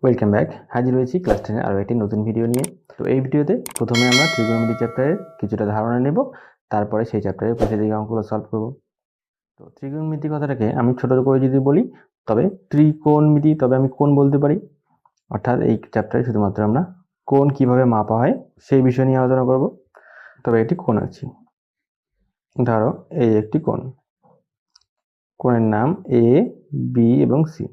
Welcome back. হাজির হয়েছি class 10 এর আরও একটি নতুন ভিডিও নিয়ে। তো এই ভিডিওতে প্রথমে আমরা ত্রিকোণমিতি চ্যাপ্টারের কিছুটা ধারণা নেব, তারপরে সেই চ্যাপ্টারের প্রতিদিকে অঙ্কগুলো সলভ করব। তো ত্রিকোণমিতি কথাটাকে আমি ছোট করে যদি বলি তবে ত্রিকোণমিতি, তবে আমি কোণ বলতে পারি। অর্থাৎ এই চ্যাপ্টারে শুধুমাত্র আমরা কোণ কিভাবে মাপা হয় সেই বিষয় নিয়ে আলোচনা করব। তবে একটি কোণ আছে, ধরো এই একটি কোণ, কোণের নাম এ, বি এবং সি।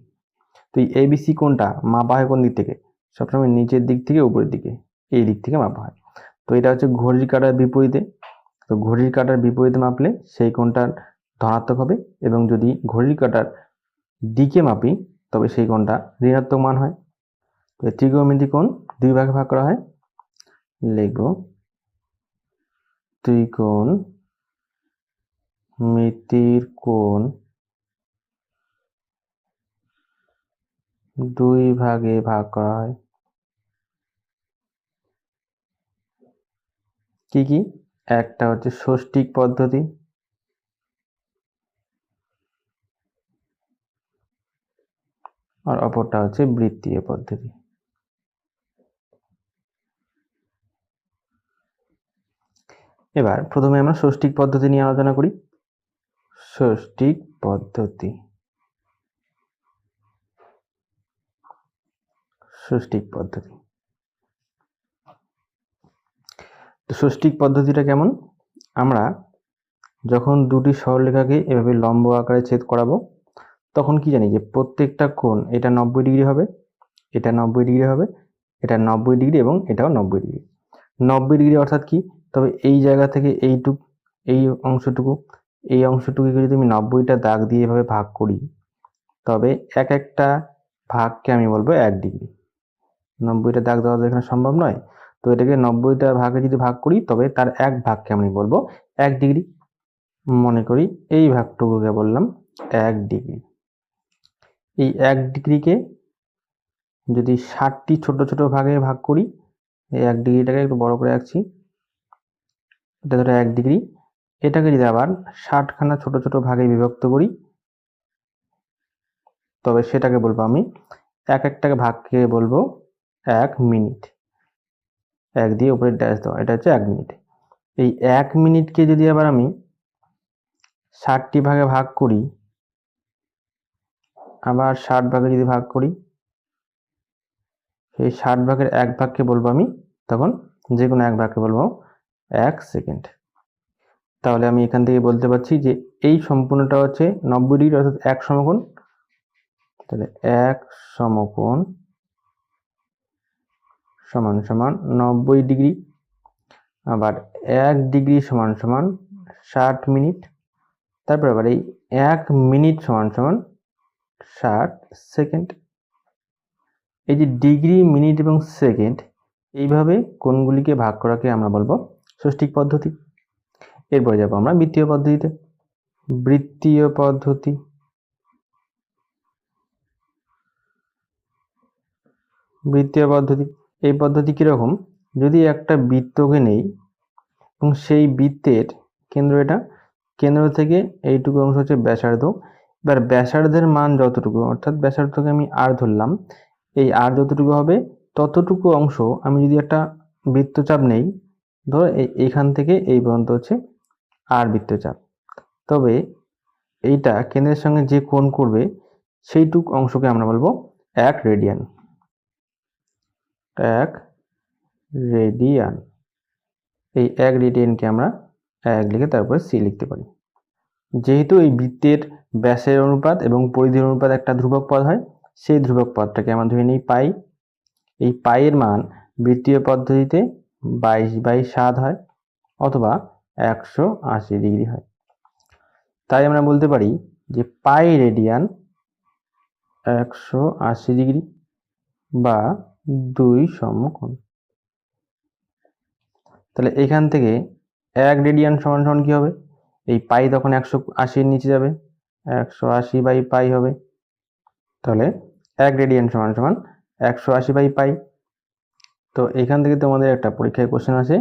তো এই এবিসি কোণটা মাপা হয় কোন দিক থেকে? সবসময় নিচের দিক থেকে উপরের দিকে, এই দিক থেকে মাপা হয়। তো এটা হচ্ছে ঘড়ির কাঁটার বিপরীতে। তো ঘড়ির কাঁটার বিপরীতে মাপলে সেই কোণটা ধনাত্মক হবে, এবং যদি ঘড়ির কাঁটার দিকে মাপি তবে সেই কোণটা ঋণাত্মক মান হয়। তো ত্রিকোণমিতি কোণ দুই ভাগে ভাগ করা হয়। লিখব ত্রিকোণমিতির কোণ দুই ভাগে ভাগ করা হয়। কি কি? একটা হচ্ছে ষষ্ঠিক পদ্ধতি, আর অপরটা হচ্ছে বৃত্তীয় পদ্ধতি। এবার প্রথমে আমরা ষষ্ঠিক পদ্ধতি নিয়ে আলোচনা করি। ষষ্ঠিক পদ্ধতি, ষষ্ঠিক পদ্ধতি। তো ষষ্ঠিক পদ্ধতিটা কেমন? আমরা যখন দুটি সরলরেখাকে এভাবে লম্ব আকারে ছেদ করাবো তখন কি জানি যে প্রত্যেকটা কোণ, এটা 90 ডিগ্রি হবে, এটা 90 ডিগ্রি হবে, এটা 90 ডিগ্রি এবং এটাও 90 ডিগ্রি। 90 ডিগ্রি অর্থাৎ কি? তবে এই জায়গা থেকে এই অংশটুকুকে যদি আমি 90টা দাগ দিয়ে এভাবে ভাগ করি তবে এক একটা ভাগকে আমি বলবো 1 ডিগ্রি। 90টা দাগ দেওয়া এখানে সম্ভব নয়, তো এটাকে 90টা ভাগে যদি ভাগ করি তবে তার এক ভাগকে আমি বলবো 1 ডিগ্রি। মনে করি এই ভাগটুকুকে বললাম 1 ডিগ্রি। এই 1 ডিগ্রিকে যদি 60টি ছোট ছোট ভাগে ভাগ করি, এই 1 ডিগ্রিটাকে একটু বড় করে আঁকছি, এটা ধরো 1 ডিগ্রি। এটাকে যদি আবার 60খানা ছোট ছোট ভাগে বিভক্ত করি তবে সেটাকে বলবো আমি এক একটাকে ভাগকে বলবো 1 মিনিট। 1 দিয়ে উপরে ড্যাশ দেওয়া, এটা হচ্ছে 1 মিনিট। এই 1 মিনিটকে যদি আবার আমি 60টি ভাগে ভাগ করি, আবার 60 ভাগে যদি ভাগ করি, সেই 60 ভাগের 1 ভাগকে বলবো আমি তখন যে কোনো এক ভাগকে বলবো 1 সেকেন্ড। তাহলে আমি এখান থেকে বলতে পারছি যে এই সম্পূর্ণটা হচ্ছে 90 ডিগ্রি অর্থাৎ 1 সমকোণ। তাহলে 1 সমকোণ সমান সমান 90 ডিগ্রি, আবার 1 ডিগ্রি সমান সমান 60 মিনিট, তারপর আবার এই 1 মিনিট সমান সমান 60 সেকেন্ড। এই যে ডিগ্রি, মিনিট এবং সেকেন্ড, এইভাবে কোণগুলিকে ভাগ করাকে আমরা বলবো ষষ্ঠিক পদ্ধতি। এরপরে যাবো আমরা বৃত্তীয় পদ্ধতিতে। বৃত্তীয় পদ্ধতি, বৃত্তীয় পদ্ধতি এই পদ্ধতি কিরকম? যদি একটা বৃত্তকে নেই এবং সেই বৃত্তের কেন্দ্র, এটা কেন্দ্র থেকে এইটুকু অংশ হচ্ছে ব্যাসার্ধ। এবার ব্যাসার্ধের মান যতটুকু, অর্থাৎ ব্যাসার্ধকে আমি আর ধরলাম, এই আর যতটুকু হবে ততটুকু অংশ আমি যদি একটা বৃত্তচাপ নেই, ধরো এইখান থেকে এই পর্যন্ত হচ্ছে আর বৃত্তচাপ, তবে এইটা কেন্দ্রের সঙ্গে যে কোণ করবে সেইটুক অংশকে আমরা বলবো 1 রেডিয়ান। 1 রেডিয়ান। এই 1 রেডিয়ানকে আমরা 1 লিখে তারপরে সি লিখতে পারি। যেহেতু এই বৃত্তের ব্যাসের অনুপাত এবং পরিধির অনুপাত একটা ধ্রুবক পদ হয়, সেই ধ্রুবক পদটাকে আমরা ধরে নিই পাই। এই পাইয়ের মান বৃত্তীয় পদ্ধতিতে 22/7 হয় অথবা 180 ডিগ্রি হয়। তাই আমরা বলতে পারি যে পাই রেডিয়ান 180 ডিগ্রি বা 2 সমকোণ। তাহলে এখান থেকে 1 রেডিয়ান সমান সমান কি হবে? এই পাই তখন 180 এর নিচে যাবে, 180/পাই হবে। তাহলে 1 রেডিয়ান সমান সমান 180/পাই। তো এখান থেকে তোমাদের একটা পরীক্ষায় কোশ্চেন আছে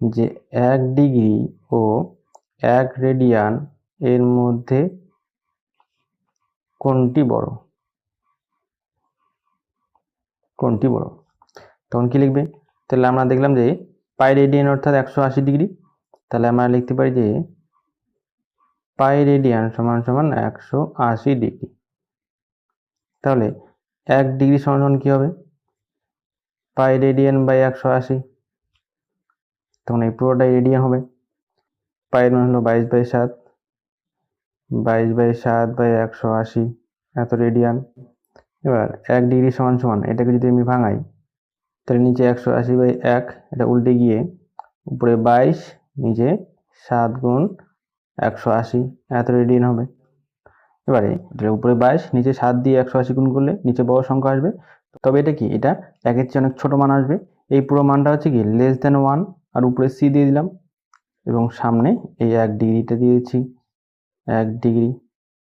যে 1 ডিগ্রি ও 1 রেডিয়ান এর মধ্যে কোনটি বড়? কোনটি বড়। তখন কি লিখবে? তাহলে আমরা দেখলাম যে পাই রেডিয়ান অর্থাৎ 180 ডিগ্রি। তাহলে আমরা লিখতে পারি যে পাই রেডিয়ান সমান সমান 180 ডিগ্রি। তাহলে 1 ডিগ্রি সমান সমান কি হবে? Pi radian by 180। তখন এই পুরোটাই রেডিয়ান হবে। পাইয়ের মান হলো 22/7, 22/7 বাই 180 এত রেডিয়ান। এবার 1 ডিগ্রি সমান সমান এটাকে যদি আমি ভাঙাই, তাহলে নিচে 180/1, এটা উল্টে গিয়ে উপরে 22, নিচে 7 গুণ 180 এত রেডিয়ান হবে। এবারে এটা উপরে 22, নিচে 7 দিয়ে 180 গুণ করলে নিচে বড় সংখ্যা আসবে। তবে এটা কি, এটা 1-এর চেয়ে অনেক ছোট মান আসবে। এই পুরো মানটা হচ্ছে কি <1, আর উপরে c দিয়ে দিলাম এবং সামনে এই 1 ডিগ্রিটা দিয়ে দিচ্ছি, 1 ডিগ্রি।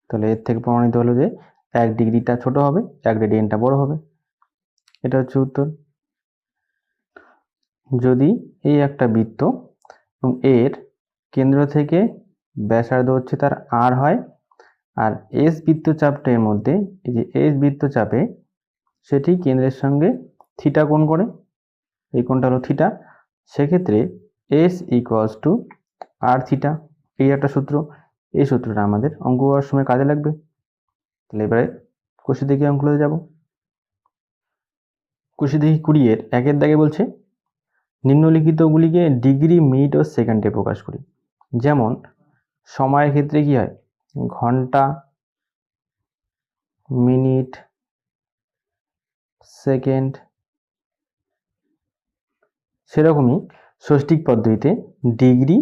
তাহলে এর থেকে প্রমাণিত হলো যে 1 ডিগ্রিটা ছোট হবে, 1 রেডিয়ানটা বড় হবে। এটা হচ্ছে উত্তর। যদি এই একটা বৃত্ত এবং এর কেন্দ্র থেকে ব্যাসার্ধ হচ্ছে তার r হয়, আর এস বৃত্তচাপের মধ্যে এই যে এস বৃত্তচাপে সেটি কেন্দ্রের সঙ্গে থিটা কোণ করে, এই কোণটা হলো থিটা, সেক্ষেত্রে S equals to r theta. এই একটা সূত্র, এই সূত্রটা আমাদের অঙ্ক করার সময় কাজে লাগবে। তাহলে এবারে কুশি দেখি অঙ্কগুলোতে যাব। কুশি দেখি 20-এর 1-এর দাগে বলছে নিম্নলিখিতগুলিকে ডিগ্রি, মিনিট ও সেকেন্ডে প্রকাশ করি। যেমন সময়ের ক্ষেত্রে কি হয়, ঘন্টা, মিনিট, সেকেন্ড। সেরকমই ষষ্ঠিক পদ্ধতিতে ডিগ্রি,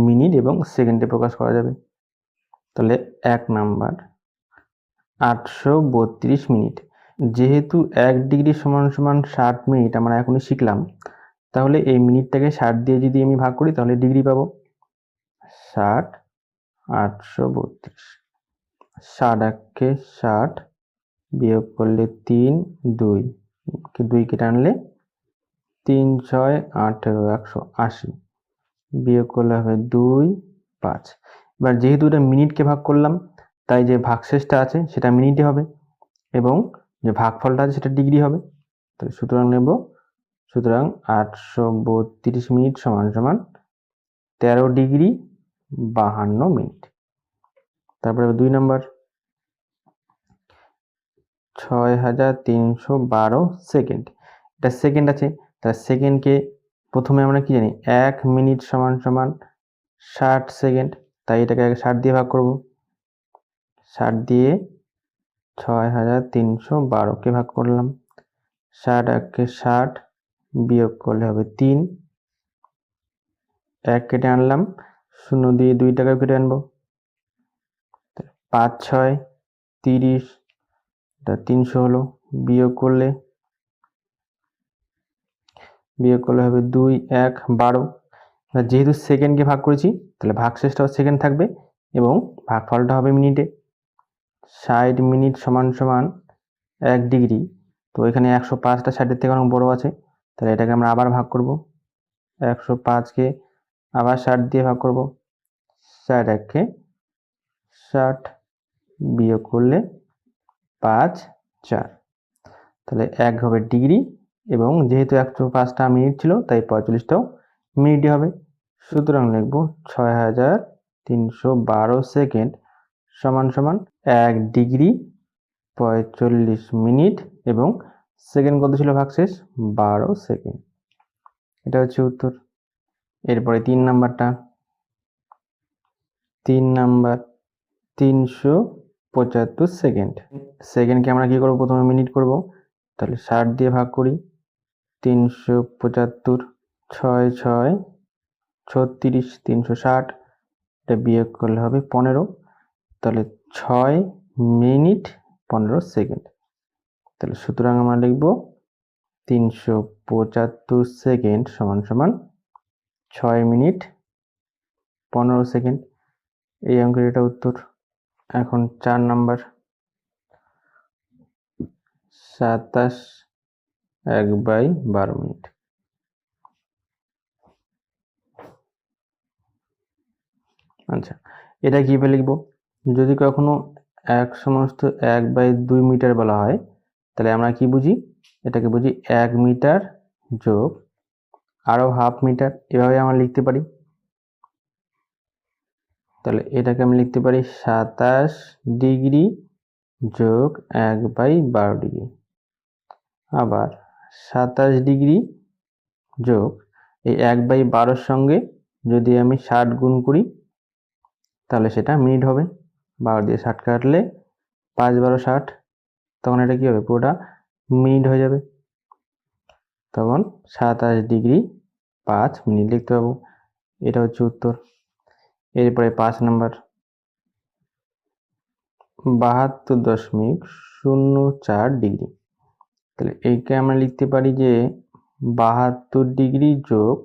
মিনিট এবং সেকেন্ডে প্রকাশ করা যাবে। তাহলে 1 নাম্বার 832 মিনিট। যেহেতু 1 ডিগ্রি সমান সমান 60 মিনিট আমরা এখনই শিখলাম, তাহলে এই মিনিটটাকে 60 দিয়ে যদি আমি ভাগ করি তাহলে ডিগ্রি পাবো। 60, 832, 60 60, বিয়োগ করলে 3, 2 কেটে আনলে 3 6 18 180, বিয়োগ করলে হবে 2 5। এবার যেহেতু এটা মিনিটকে ভাগ করলাম, তাই যে ভাগশেষটা আছে সেটা মিনিটে হবে এবং যে ভাগফলটা আছে সেটা ডিগ্রি হবে। তাহলে সুতরাং নেব, সুতরাং 832 মিনিট সমান সমান 13 ডিগ্রি 52 মিনিট। তারপরে 2 নাম্বার 6312 সেকেন্ড। এটা সেকেন্ড আছে, তাহলে সেকেন্ডকে প্রথমে আমরা কি জানি, 1 মিনিট সমান সমান 60 সেকেন্ড। তাই এটাকে আগে 60 দিয়ে ভাগ করব। 60 দিয়ে 6312কে ভাগ করলাম। 60 60, বিয়োগ করলে হবে 3, 1 কেটে আনলাম, 0 দিয়ে 2 টাকা কেটে আনবো। 5 6 30, এটা 300 হলো, বিয়োগ করলে হবে 2 1 12। যেহেতু সেকেন্ডকে ভাগ করেছি তাহলে ভাগশেষটাও সেকেন্ড থাকবে এবং ভাগফলটা হবে মিনিটে। 60 মিনিট সমান সমান 1 ডিগ্রি। তো এখানে 105টা 60-এর থেকে অনেক বড় আছে, তাহলে এটাকে আমরা আবার ভাগ করব। 105কে আবার 60 দিয়ে ভাগ করব। 60 1 60, বিয়োগ করলে 5 4। তাহলে 1 হবে ডিগ্রি এবং যেহেতু 105টা মিনিট ছিল তাই 45টাও মিনিটই হবে। সুতরাং লিখব 6312 সেকেন্ড সমান সমান 1 ডিগ্রি 45 মিনিট এবং সেকেন্ড কত ছিল ভাগশেষ, 12 সেকেন্ড। এটা হচ্ছে উত্তর। এরপরে 3 নাম্বারটা, 3 নাম্বার 375 সেকেন্ড। সেকেন্ডকে আমরা কি করব, প্রথমে মিনিট করব। তাহলে 60 দিয়ে ভাগ করি, 375, 6 6 36, 360, এটা বিয়োগ করলে হবে 15। তাহলে 6 মিনিট 15 সেকেন্ড। তাহলে সুতরাং আমরা লিখব 375 সেকেন্ড সমান সমান 6 মিনিট 15 সেকেন্ড। এই অঙ্কের এটা উত্তর। এখন 4 নাম্বার 27 1/12 মিনিট। আচ্ছা, এটা কিভাবে লিখব? যদি কখনো এক সমস্ত 1/2 মিটার বলা হয় তাহলে আমরা কি বুঝি, এটাকে বুঝি 1 মিটার যোগ আরও হাফ মিটার, এভাবে আমরা লিখতে পারি। তাহলে এটাকে আমি লিখতে পারি 27 ডিগ্রি যোগ 1/12 ডিগ্রি। আবার 27 ডিগ্রি যোগ এই 1/12 সঙ্গে যদি আমি 60 গুণ করি তাহলে সেটা মিনিট হবে। 12 দিয়ে 60 কাটলে 5 12 60, তখন এটা কি হবে, পুরোটা মিনিট হয়ে যাবে। তখন 27 ডিগ্রি 5 মিনিট লিখতে পাবো। এটা হচ্ছে উত্তর। এরপরে 5 নাম্বার, 72.04 ডিগ্রি। তাহলে এইটা আমরা লিখতে পারি যে 72 ডিগ্রি যোগ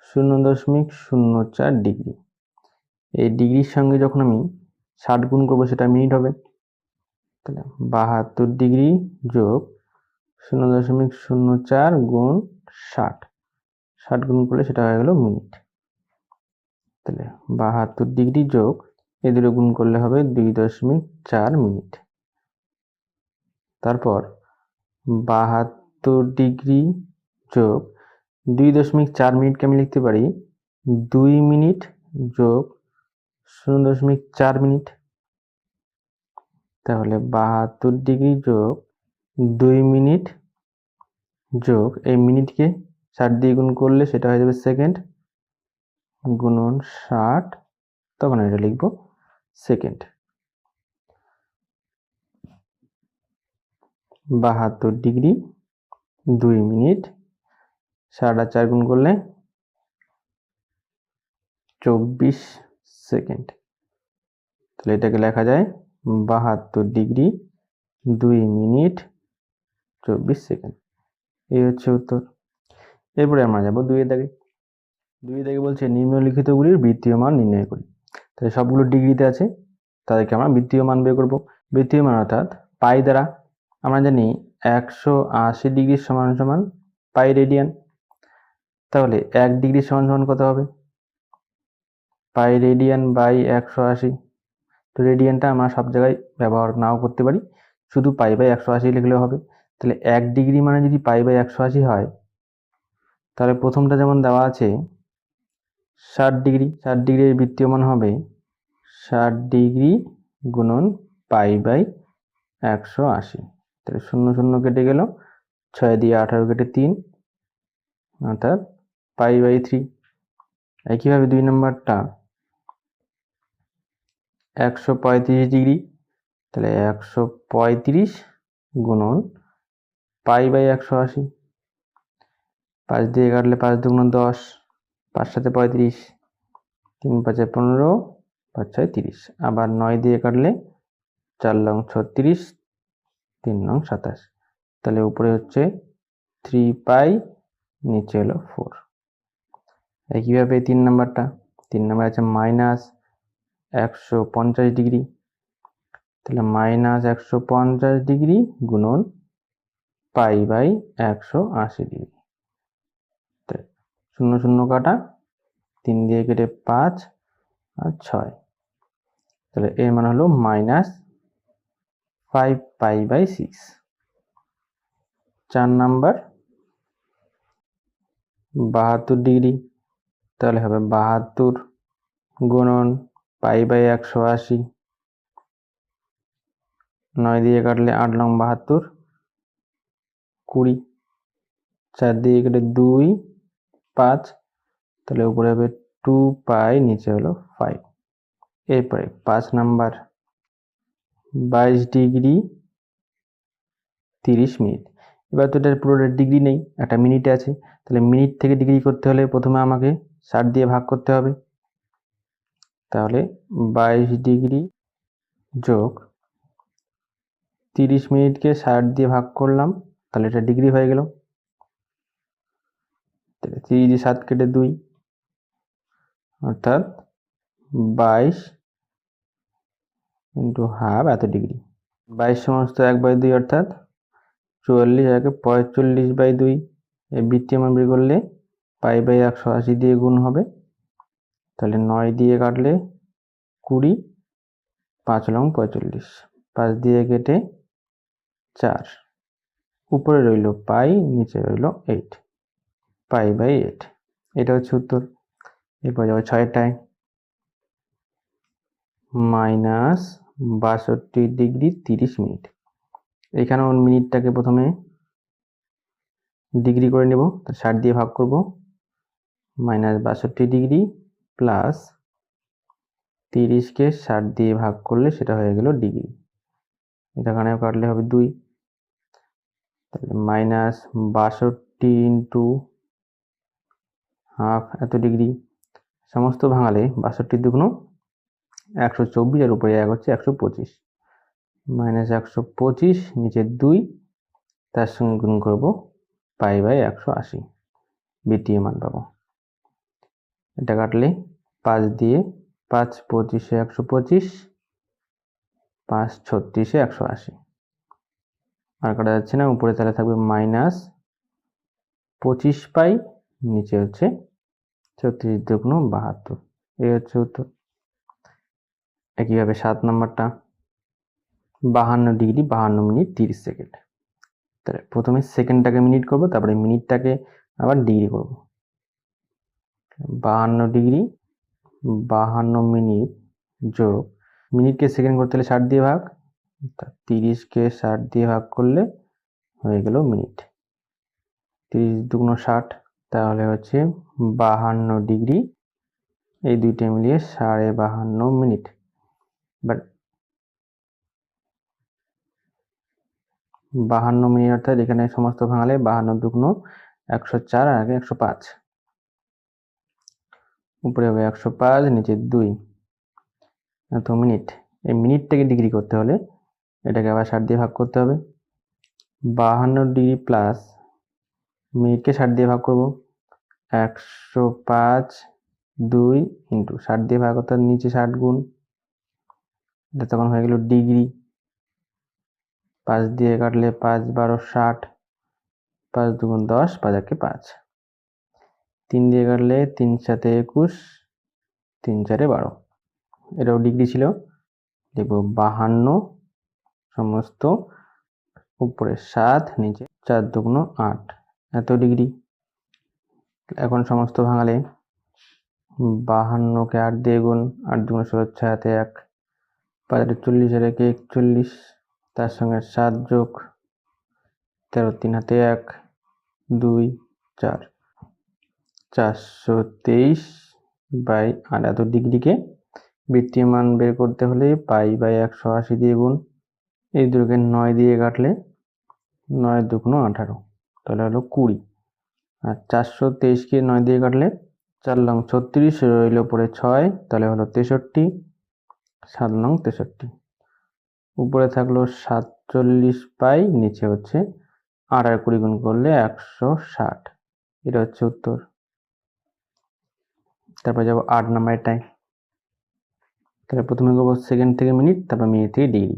0.04 ডিগ্রি। এই ডিগ্রির সঙ্গে যখন আমি 60 গুণ করবো সেটা মিনিট হবে। তাহলে 72 ডিগ্রি যোগ 0.04 গুণ 60, 60 গুণ করলে সেটা হয়ে গেল মিনিট। তাহলে 72 ডিগ্রি যোগ এই দুটো গুণ করলে হবে 2.4 মিনিট। তারপর 72 ডিগ্রি যোগ 2.4 মিনিটকে আমি লিখতে পারি 2 মিনিট যোগ 0.4 মিনিট। তাহলে 72 ডিগ্রি যোগ 2 মিনিট যোগ এই মিনিটকে 60 দিয়ে গুণ করলে সেটা হয়ে যাবে সেকেন্ড, গুণন 60, তখন এটা লিখবো সেকেন্ড। 72 ডিগ্রি 2 মিনিট 60 আর 4 গুণ করলে 24 সেকেন্ড। তাহলে এটাকে লেখা যায় 72 ডিগ্রি 2 মিনিট 24 সেকেন্ড। এই হচ্ছে উত্তর। এরপরে আমরা যাব 2 এর দাগে। 2 এর দাগে বলছে নিম্নলিখিতগুলির বৃত্তীয় মান নির্ণয় করি। তাহলে সবগুলো ডিগ্রিতে আছে, তাদেরকে আমরা বৃত্তীয় মান বের করব। বৃত্তীয় মান অর্থাৎ পাই দ্বারা আমরা জানি 180 ডিগ্রি সমান সমান পাই রেডিয়ান। তাহলে 1 ডিগ্রি সমান সমান কত হবে, পাই রেডিয়ান বাই 180। তো রেডিয়ানটা আমরা সব জায়গায় ব্যবহার নাও করতে পারি, শুধু পাই বাই 180 লিখলেও হবে। তাহলে 1 ডিগ্রি মানে যদি পাই বাই 180 হয়, তাহলে প্রথমটা যেমন দেওয়া আছে 60 ডিগ্রি, 60 ডিগ্রির বৃত্তীয় মান হবে 60 ডিগ্রি গুণন পাই বাই 180। তাহলে 0 0 কেটে গেল, 6 দিয়ে 18 কেটে 3, অর্থাৎ পাই বাই 3। একইভাবে 2 নম্বরটা 135 ডিগ্রি, তাহলে 135 গুণন পাই বাই 180। 5 দিয়ে কাটলে 5 দুগুণ 10, 5 সাথে 35, 3 5 15, 5 6 30। আবার 9 দিয়ে কাটলে 4 লং 36, 3 নং 27। তাহলে উপরে হচ্ছে 3 পাই, নিচে হলো 4। একইভাবে 3 নাম্বারটা, 3 নাম্বার আছে মাইনাস 150 ডিগ্রি। তাহলে মাইনাস 150 ডিগ্রি গুণন পাই বাই 180 ডিগ্রি। 0 0 কাটা, 3 দিয়ে কেটে 5 আর 6। তাহলে এর মান হলো minus 5 pi by 6। 4 number 72 degree, তাহলে হবে 72 গুণন পাই বাই 180। 9 দিয়ে কাটলে 8 লং 72, 20, 4 দিয়ে কেটে 2 5, তাহলে উপরে হবে 2 পাই, নিচে হলো 5। এরপরে 5 নাম্বার 22 ডিগ্রি 30 মিনিট। এবার তো এটা পুরোটা ডিগ্রি নেই, একটা মিনিটে আছে। তাহলে মিনিট থেকে ডিগ্রি করতে হলে প্রথমে আমাকে 60 দিয়ে ভাগ করতে হবে। তাহলে 22 ডিগ্রি যোগ 30 মিনিটকে 60 দিয়ে ভাগ করলাম, তাহলে এটা ডিগ্রি হয়ে গেল। 30 দিয়ে 7 কেটে 2, অর্থাৎ 22 ইন্টু হাফ এত ডিগ্রি। 22 সমস্ত 1/2 অর্থাৎ 44, একে 45/2। এই বৃত্তীয় মান বের করলে পাই বাই 180 দিয়ে গুণ হবে। তাহলে 9 দিয়ে কাটলে 20, 5 লং 45, 5 দিয়ে কেটে 4, উপরে রইল পাই, নিচে রইল 8, পাই/8। এটা হচ্ছে উত্তর। এরপর যাবো 6টায়, -62 ডিগ্রি 30 মিনিট। এখানেও মিনিটটাকে প্রথমে ডিগ্রি করে নেব, 60 দিয়ে ভাগ করব, -62 ডিগ্রি প্লাস 30কে 60 দিয়ে ভাগ করলে সেটা হয়ে গেল ডিগ্রি। এটা এখানেও কাটলে হবে 2, তাহলে -62 ইন্টু হাফ এত ডিগ্রি। সমস্ত ভাঙালে 62 দুগুণ 124 আর উপরে 1 হচ্ছে 125, -125 নিচে 2, তার সঙ্গে গুণ করব পাই/180, বিটিএ মান পাবো। এটা কাটলে 5 দিয়ে 5 25-এ 125, 5 36-এ 180, আর কাটা যাচ্ছে না। উপরে তাহলে থাকবে -25 পাই, নিচে হচ্ছে 36 দুগুণ 72। এই হচ্ছে উত্তর। একইভাবে 7 নম্বরটা, 52 ডিগ্রি 52 মিনিট 30 সেকেন্ড। তাহলে প্রথমে সেকেন্ডটাকে মিনিট করব, তারপরে মিনিটটাকে আবার ডিগ্রি করব। 52 ডিগ্রি 52 মিনিট যোগ, মিনিটকে সেকেন্ড করতে হলে 60 দিয়ে ভাগ, 30কে 60 দিয়ে ভাগ করলে হয়ে গেল মিনিট। 30 দুগুণ 60, তাহলে হচ্ছে 52 ডিগ্রি, এই দুইটা মিলিয়ে 52.5 মিনিট। বাট 52 মিনিট অর্থাৎ এখানে সমস্ত ভাঙালে 52 দুগুণ 104 আর আগে 105, উপরে হবে 105, নিচে 2, এত মিনিট। এই মিনিটটাকে ডিগ্রি করতে হলে এটাকে আবার 60 দিয়ে ভাগ করতে হবে। 52 ডিগ্রি প্লাস মিনিটকে 60 দিয়ে ভাগ করব, 105 2 ইন্টু 60 দিয়ে ভাগ অর্থাৎ নিচে 60 গুণ, এটা তখন হয়ে গেল ডিগ্রি। 5 দিয়ে কাটলে 5 12 60, 5 দুগুণ 10, 5 একে 5, 3 দিয়ে কাটলে 3 7 21, 3 4 12, এটাও ডিগ্রি ছিল। লিখব 52 সমস্ত উপরে 7, নিচে 4 দুগুণ 8, এত ডিগ্রি। এখন সমস্ত ভাঙালে 52কে 8 দিয়ে গুণ, 8 দুগুণ 16, 6 হাতে 1, 5 40 আর 1 41, তার সঙ্গে 7 যোগ 13, 3 হাতে 1, 2 4, 423/8। এত ডিগ্রিকে বৃত্তীয় মান বের করতে হলে পাই/180 দিয়ে গুণ, এই দুটোকে 9 দিয়ে কাটলে 9 দুগুণ 18, তাহলে হলো 20। আর 423কে 9 দিয়ে কাটলে 4 লং 36, রইল উপরে 6, তাহলে হলো 63, 7 লং 63, উপরে থাকলো 47 পাই, নিচে হচ্ছে 8 আর 20 গুণ করলে 160। এটা হচ্ছে উত্তর। তারপর যাবো 8 নাম্বারটায়। তাহলে প্রথমে করবো সেকেন্ড থেকে মিনিট, তারপর মিনিট থেকে ডিগ্রি।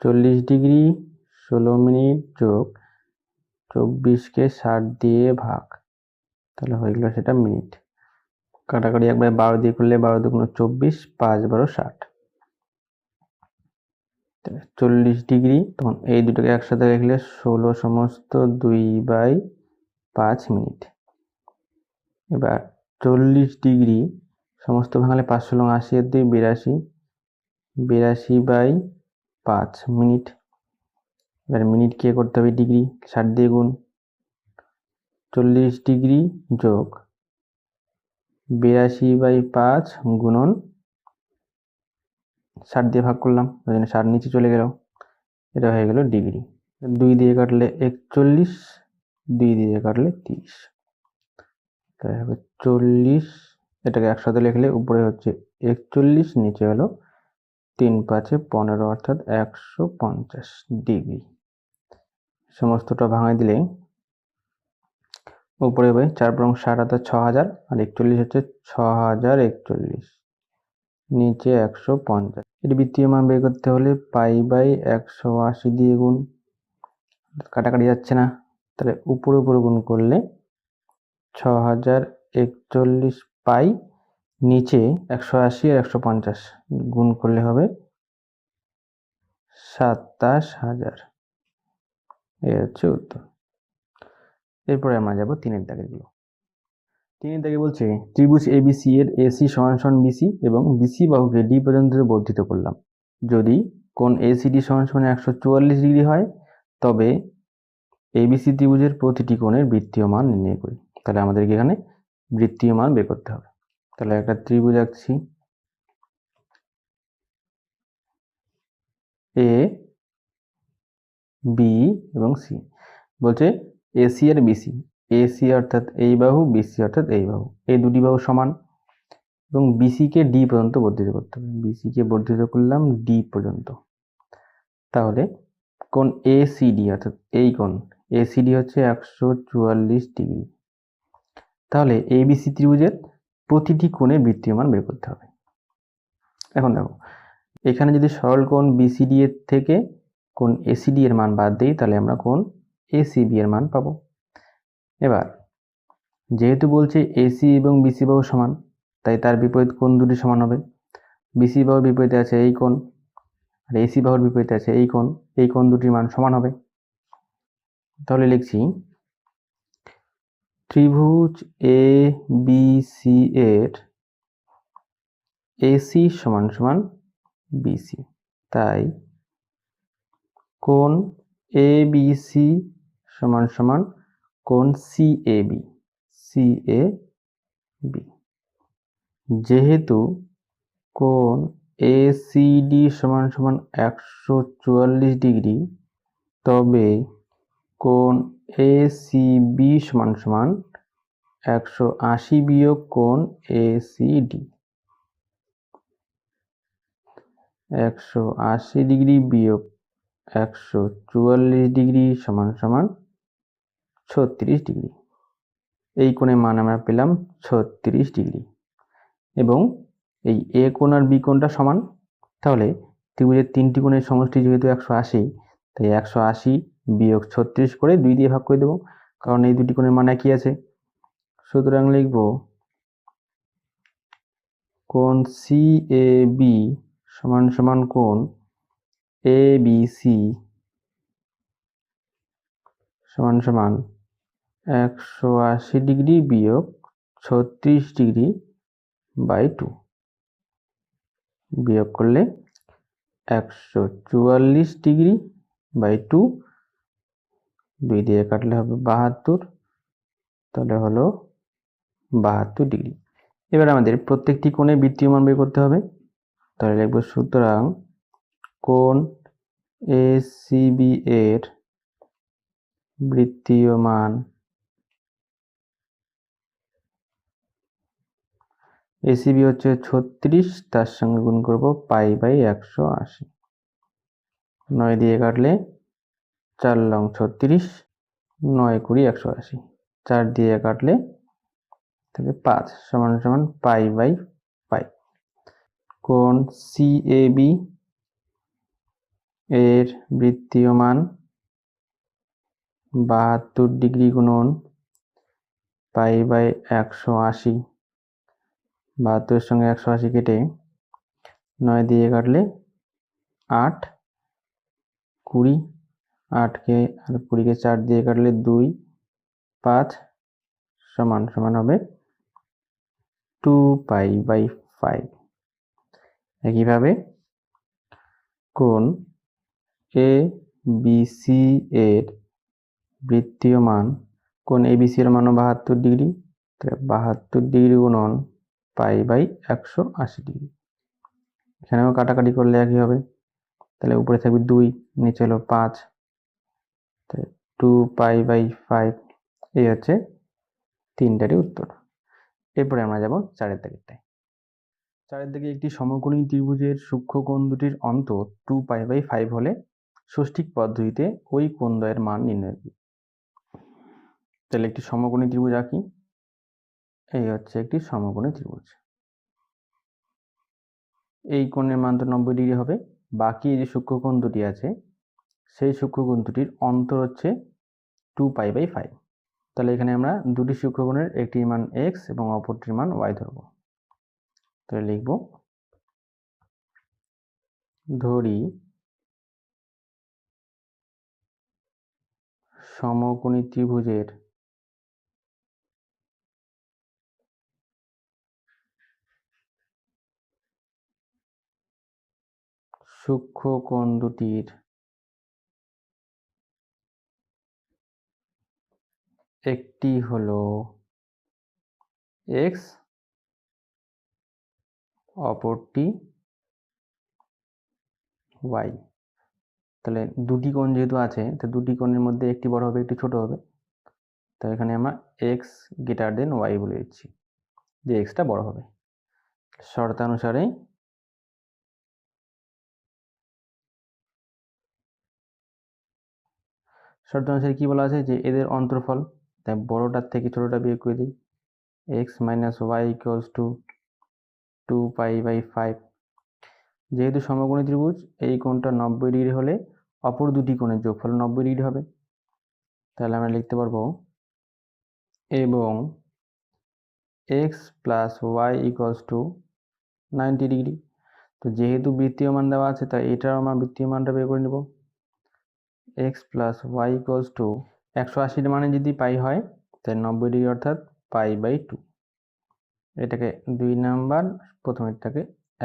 40 ডিগ্রি 16 মিনিট যোগ 24কে 60 দিয়ে ভাগ, তাহলে হয়ে গেল সেটা মিনিট। কাটাকাটি একবার 12 দিয়ে করলে 12 দুগুণ 24, 5 12 60, 40 ডিগ্রি। তখন এই দুটোকে একসাথে লিখলে 16 সমস্ত 2/5 মিনিট। এবার 40 ডিগ্রি সমস্ত ভাঙালে 5 লং 80 আর 2 82, 82/5 মিনিট। এবার মিনিট কে করতে হবে ডিগ্রি, 60 দিয়ে গুণ, 40 ডিগ্রি যোগ 82/5 গুণন 60 দিয়ে ভাগ করলাম, ওই জন্য 60 নিচে চলে গেল, এটা হয়ে গেল ডিগ্রি। 2 দিয়ে কাটলে 41, 2 দিয়ে কাটলে 30, তাই হবে 40। এটাকে একসাথে লিখলে উপরে হচ্ছে 41, নিচে হলো 3 5 15 অর্থাৎ 150 ডিগ্রি। সমস্তটা ভাঙাই দিলে উপরে হবে 4 × 60 অর্থাৎ 6000, আর 41 হচ্ছে 6041, নিচে 150। এটি বৃত্তীয় মান বের করতে হলে পাই/180 দিয়ে গুণ, কাটাকাটি যাচ্ছে না, তাহলে উপরে উপরে গুণ করলে 6041 পাই, নিচে 180 আর 150 গুণ করলে হবে 27000, এই হচ্ছে উত্তর। এরপরে আমরা যাব 3-এর দাগেরগুলো। 3-এর দাগে বলছে ত্রিভুজ ABC এর AC সমান BC এবং BC বাহুকে D পর্যন্ত বর্ধিত করলাম। যদি কোণ ACD সমান 144 ডিগ্রি হয় তবে ABC ত্রিভুজের প্রতিটি কোণের বৃত্তীয় মান নির্ণয় করি। তাহলে আমাদেরকে এখানে বৃত্তীয় মান বের করতে হবে। তাহলে একটা ত্রিভুজ আঁকছি, A, B এবং C। বলছে AC আর BC, AC অর্থাৎ এই বাহু, BC অর্থাৎ এই বাহু, এই দুটি বাহু সমান এবং BC কে D পর্যন্ত বর্ধিত করতে হবে। BC কে বর্ধিত করলাম D পর্যন্ত। তাহলে কোণ ACD অর্থাৎ এই কোণ ACD হচ্ছে 144 ডিগ্রি। তাহলে ABC ত্রিভুজের প্রতিটি কোণের বৃত্তীয় মান বের করতে হবে। এখন দেখো, এখানে যদি সরল কোণ BCD এর থেকে কোণ ACD এর মান বাদ দিই তাহলে আমরা কোণ ACB এর মান পাবো। এবার যেহেতু বলছে AC এবং BC বাহু সমান, তাই তার বিপরীত কোণ দুটি সমান হবে। BC বাহুর বিপরীতে আছে এই কোণ আর AC বাহুর বিপরীতে আছে এই কোণ, এই কোণ দুটির মান সমান হবে। তাহলে লিখছি ত্রিভুজ ABC এর AC সমান BC, তাই কোণ ABC সমান কোণ CAB। যেহেতু কোণ ACD সমান 144 ডিগ্রি, তবে কোণ ACB সমান 180 বিয়োগ কোণ ACD। 180 ডিগ্রি বিয়োগ 144 ডিগ্রি সমান 36 ডিগ্রি। এই কোণের মান আমরা পেলাম 36 ডিগ্রি এবং এই A কোণ আর B কোণটা সমান। তাহলে ত্রিভুজের তিনটি কোণের সমষ্টি যেহেতু 180, তাই 180 বিয়োগ 36 করে 2 দিয়ে ভাগ করে দেব, কারণ এই দুটি কোণের মান একই আছে। সুতরাং লিখব কোণ CAB সমান কোণ ABC সমান 180 ডিগ্রি বিয়োগ 36 ডিগ্রি বাই 2। বিয়োগ করলে 144 ডিগ্রি বাই 2, 2 দিয়ে কাটলে হবে 72, তাহলে হলো 72 ডিগ্রি। এবার আমাদের প্রত্যেকটি কোণে বৃত্তীয় মান বের করতে হবে। তাহলে লিখব সুতরাং কোণ ACB এর বৃত্তীয় মান ACB হচ্ছে 36, তার সঙ্গে গুণ করব পাই বাই 180। 9 দিয়ে কাটলে 4 লং 36, 9 20 180, 4 দিয়ে কাটলে তাহলে 5 সমান পাই বাই পাই। কোণ CAB এর বৃত্তীয় মান 72 ডিগ্রি গুণন পাই বাই 180। 72 এর সঙ্গে 180 কেটে 9 দিয়ে কাটলে 8 20, 8 কে আর 20 কে 4 দিয়ে কাটলে 2 5 সমান হবে 2 পাই বাই 5। একইভাবে কোণ ABC এর বৃত্তীয় মান, কোণ ABC এর মান 72 ডিগ্রি, 72 ডিগ্রি গুণন পাই বাই 180 ডিগ্রি। এখানেও কাটাকাটি করলে একই হবে, তাহলে উপরে থাকবে 2, নিচে হলো 5, 2 পাই বাই 5। এই হচ্ছে 3টারই উত্তর। এরপরে আমরা যাব 4-এর দাগেরটায়। 4-এর দাগে একটি সমকোণী ত্রিভুজের সূক্ষ্ম কোণ দুটির অন্তর 2 পাই বাই 5 হলে ষষ্ঠিক পদ্ধতিতে ওই কোণদ্বয়ের মান নির্ণয় করি। তাহলে একটি সমকোণী ত্রিভুজ আঁকি। এই হচ্ছে একটি সমকোণী ত্রিভুজ। এই কোণের মান তো 90 ডিগ্রি হবে। বাকি যে সূক্ষ্ম কোণ দুটি আছে সেই সূক্ষ্ম কোণ দুটির অন্তর হচ্ছে 2 পাই বাই 5। তাহলে এখানে আমরা দুটি সূক্ষ্ম কোণের একটির মান x এবং অপরটির মান y ধরব। তাহলে লিখব ধরি সমকোণী ত্রিভুজের সূক্ষ্ম কোণ দুটির একটি হলো x, অপরটি y। তাহলে দুটি কোণ যেহেতু আছে, তো দুটি কোণের মধ্যে একটি বড় হবে, একটি ছোট হবে। তো এখানে আমরা x গ্রেটার দেন y বলে দিচ্ছি, যে xটা বড় হবে। শর্তানুসারে কি বলা আছে, যে এদের অন্তর্ফল, তাই বড়টার থেকে ছোটটা বিয়োগ করে দিই। x minus y equals to 2π/5। যেহেতু সমকোণী ত্রিভুজ, এই কোণটা 90 ডিগ্রি হলে অপর দুটি কোণের যোগফল 90 ডিগ্রি হবে। তাহলে আমরা লিখতে পারবো এবং x plus Y equals to 90 degree. তো যেহেতু বৃত্তীয় মান দেওয়া আছে, তাই এটার আমরা বৃত্তীয় মানটা বের করে নেব। x plus Y equals to 180 মানে যদি পাই হয়, তাই 90 ডিগ্রি অর্থাৎ π/2। এটাকে 2 নাম্বার, প্রথমেরটাকে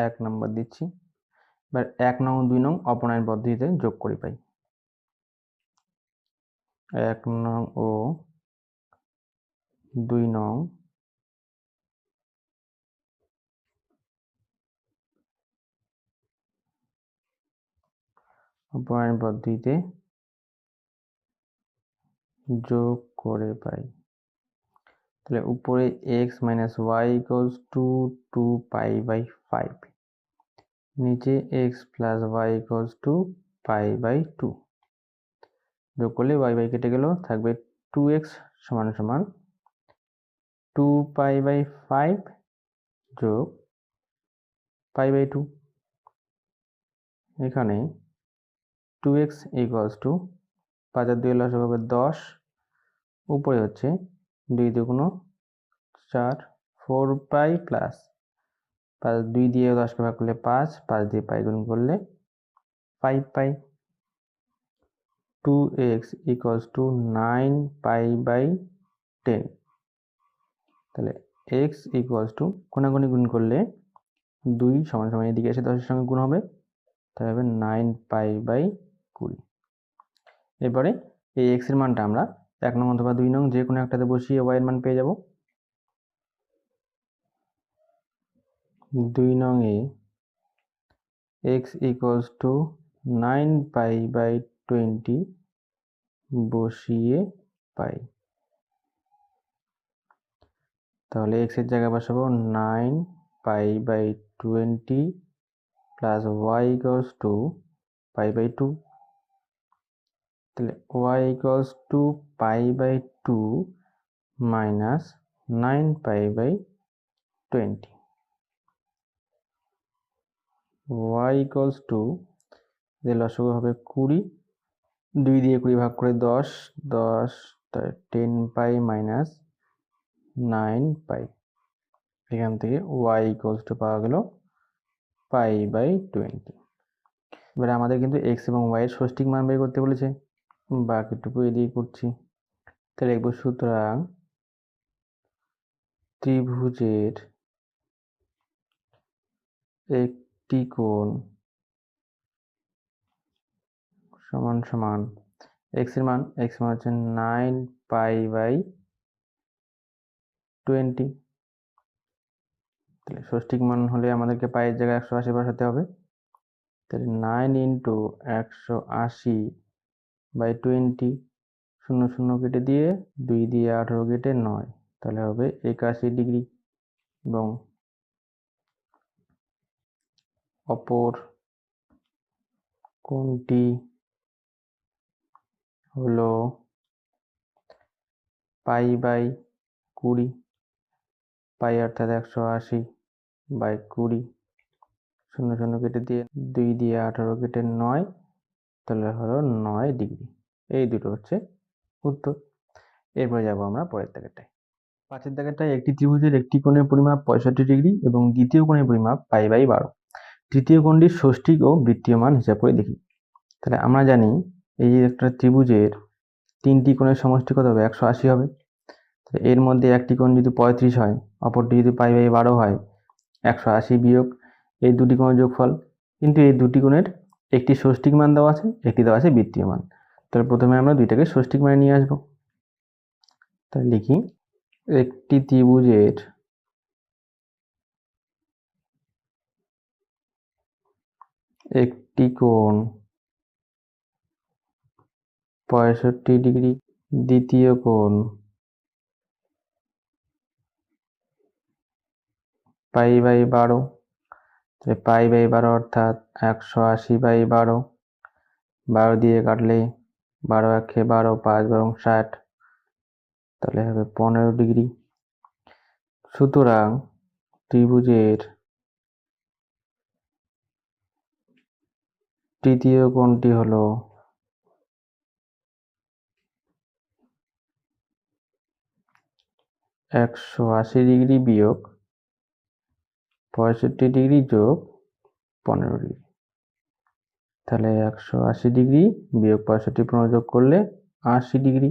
1 নাম্বার দিচ্ছি। এবার 1 নং 2 নং অপনয়ন পদ্ধতিতে যোগ করে পাই। 1 নং ও 2 নং অপনয়ন পদ্ধতিতে যোগ করে পাই। তাহলে উপরে x minus y equals to 2π/5, নিচে x plus Y equals to π/2। যোগ করলে y কেটে গেল, থাকবে 2x সমান সমান 2π/5 যোগ π/2। এখানে 2x ইকুয়ালস টু 5 আর 2 লসাগু হবে 10, উপরে হচ্ছে 2 দুগুণ 4, 4π প্লাস 5, 2 দিয়ে 10কে ভাগ করলে 5, 5 দিয়ে পাই গুণ করলে 5π। 2x equals to 9π/10। তাহলে x ইকুয়ালস টু কোণাগুণি গুণ করলে 2 সমান সমান এদিকে এসে 10 এর সঙ্গে গুণ হবে, তাহলে হবে 9π/20। এবারে এই x এর মানটা আমরা 1 নং অথবা 2 নং যে কোনো একটাতে বসিয়ে y এর মান পেয়ে যাব। 2 নং এ x ইকুয়ালস টু 9π/20 বসিয়ে পাই। তাহলে x এর জায়গায় বসাবো 9π/20 প্লাস y ইকুয়ালস টু π/2। তাহলে y equals to π/2 minus 9π/20। y equals to, লসাগু হবে 20, 2 দিয়ে 20 ভাগ করে 10, 10π মাইনাস 9π। এখান থেকে y ইকুয়ালস টু পাওয়া গেল π/20। এবারে আমাদের কিন্তু x এবং y এর ষষ্ঠিক মান বের করতে বলেছে, বাকিটুকু এদিকে করছি। তাহলে লিখব, সুতরাং ত্রিভুজের একটি কোণ সমান সমান x এর মান হচ্ছে 9π/20। তাহলে ষষ্ঠিক মান হলে আমাদেরকে পায়ের জায়গায় 180 বসাতে হবে। তাহলে 9 ইন্টু 180/20, 0 0 কেটে দিয়ে 2 দিয়ে 18 কেটে 9, তাহলে হবে 81 ডিগ্রি। এবং অপর কোণটি হলো π/20, পাই অর্থাৎ 180/20, 0 0 কেটে দিয়ে 2 দিয়ে 18 কেটে 9, তাহলে হলো 9 ডিগ্রি। এই দুটো হচ্ছে উত্তর। এরপরে যাব আমরা পরের দাগেরটায়। 5 দাগেরটায় একটি ত্রিভুজের একটি কোণের পরিমাপ 65 ডিগ্রি এবং দ্বিতীয় কোণের পরিমাপ π/12। তৃতীয় কোণটির ষষ্ঠিক ও বৃত্তীয় মান হিসাব করে দেখি। তাহলে আমরা জানি, এই একটা ত্রিভুজের তিনটি কোণের সমষ্টি কত হবে? 180 হবে। এর মধ্যে একটি কোণ যদি 35 হয়, অপরটি যদি π/12 হয়, 180 বিয়োগ এই দুটি কোণের যোগফল। কিন্তু এই দুটি কোণের একটি ষষ্ঠিক মান দেওয়া আছে, একটি দেওয়া আছে বৃত্তীয় মান। তাহলে প্রথমে আমরা দুইটাকে ষষ্ঠিক মানে নিয়ে আসবো। তাহলে লিখি একটি ত্রিভুজের একটি কোণ 65 ডিগ্রি, দ্বিতীয় কোণ π/12, π/12 অর্থাৎ 180/12, 12 দিয়ে কাটলে 12 একে 12, 5 বরং 60, তাহলে হবে 15 ডিগ্রি। সুতরাং ত্রিভুজের তৃতীয় কোণটি হলো 180 ডিগ্রি বিয়োগ 65 ডিগ্রি যোগ 15 ডিগ্রি। তাহলে 180 ডিগ্রি বিয়োগ 65 15 যোগ করলে 80 ডিগ্রি,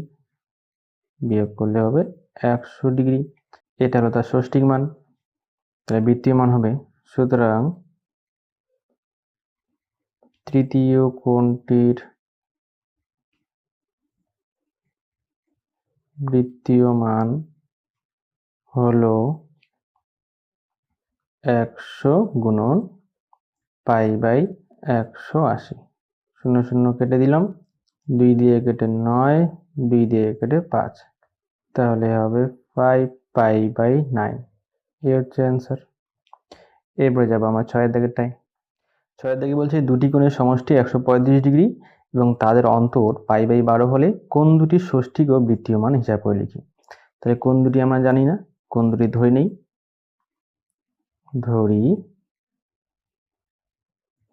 বিয়োগ করলে হবে 100 ডিগ্রি। এটা হলো তার ষষ্ঠিক মান, তাহলে বৃত্তীয় মান হবে। সুতরাং তৃতীয় কোণটির বৃত্তীয় মান হলো 100 গুণন π/180। 0 0 কেটে দিলাম, 2 দিয়ে কেটে 9, 2 দিয়ে কেটে 5, তাহলে হবে 5π/9। এই হচ্ছে অ্যান্সার। এরপরে যাবো আমার 6 দাগেরটায়। 6 দাগে বলছে দুটি কোণের সমষ্টি 135 ডিগ্রি এবং তাদের অন্তর π/12 হলে কোণ দুটির ষষ্ঠিক ও বৃত্তীয় মান হিসাব করে লিখি। তাহলে কোণ দুটি আমরা জানি না, কোণ দুটি ধরে নেই। ধরি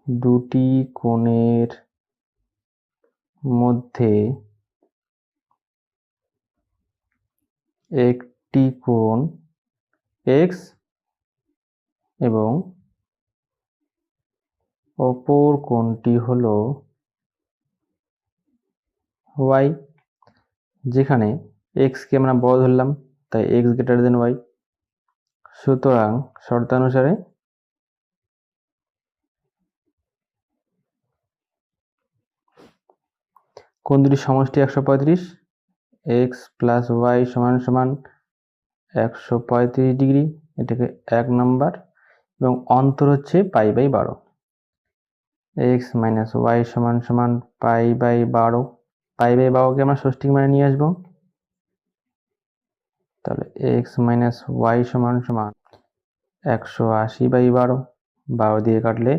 দুটি কোণের মধ্যে একটি কোণ x এবং অপর কোণটি হলো y, যেখানে x কে আমরা বড় ধরলাম, তাই x > y। সুতরাং শর্তানুসারে কোণ দুটির সমষ্টি 135, x + y = 135 ডিগ্রি, এটাকে 1 নাম্বার, এবং অন্তর হচ্ছে π/12। x - y = π/12, π/12 কে আমরা ষষ্ঠিক মানে নিয়ে আসবো। তাহলে x - y = 180/12, 12 দিয়ে কাটলে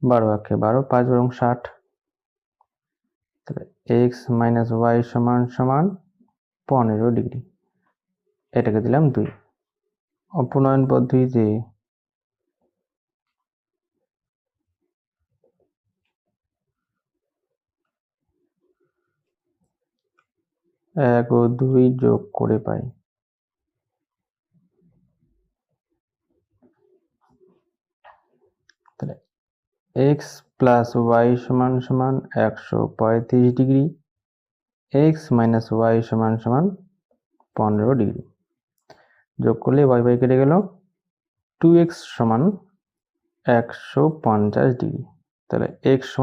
12 একে 12, 5 বরং 60, তাহলে x - y = 15 ডিগ্রি। এটাকে দিলাম 2। অপনয়ন পদ্ধতিতে 1 ও 2 যোগ করে পাই তাহলে x + y = 135 degree, x - y = 15 degree. যোগ করলে y কেটে গেল, 2x = 150 ডিগ্রি। তাহলে x =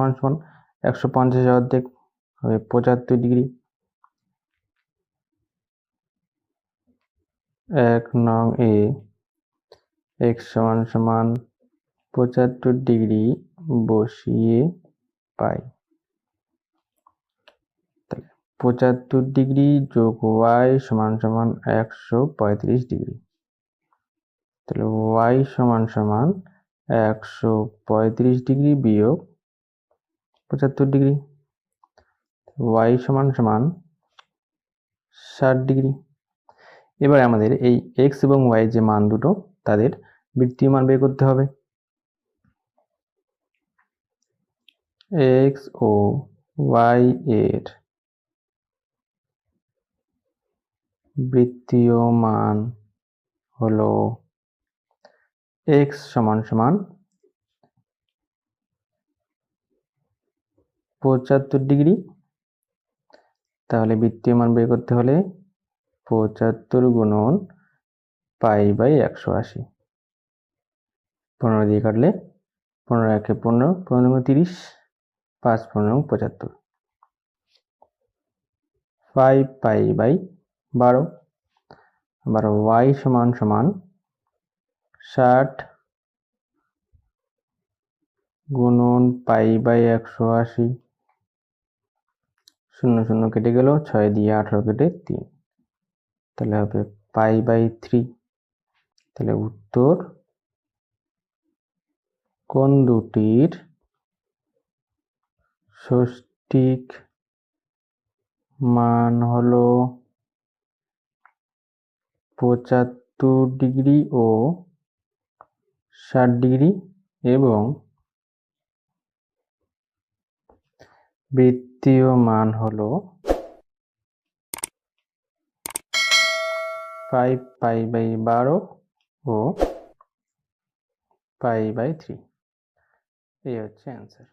150 এর অর্ধেক হবে 75 ডিগ্রি। 1 নং এ x = 75 ডিগ্রি বসিয়ে পাই। তাহলে 75 ডিগ্রি যোগ y = 135 ডিগ্রি। তাহলে y = 135 ডিগ্রি বিয়োগ 75 ডিগ্রি, y = 60 ডিগ্রি। এবারে আমাদের এই x এবং y যে মান দুটো, তাদের বৃত্তীয় মান বের করতে হবে। x ও y এর বৃত্তীয় মান হলো x = 75 ডিগ্রি তাহলে বৃত্তীয় মান বের করতে হলে 75 গুণন π/180। 15 দিয়ে কাটলে 15 একে 15, 15 গুণ 30, 5 15 75। 5π/12। আবার y সমান 60 গুণন π/180। 0 0 কেটে গেল, 6 দিয়ে 18 কেটে 3, তাহলে হবে π/3। তাহলে উত্তর কোণ দুটির ষষ্ঠিক মান হলো 75 ডিগ্রি ও 60 ডিগ্রি এবং বৃত্তীয় মান হলো 5π/12 ও π/3। এই হচ্ছে অ্যান্সার।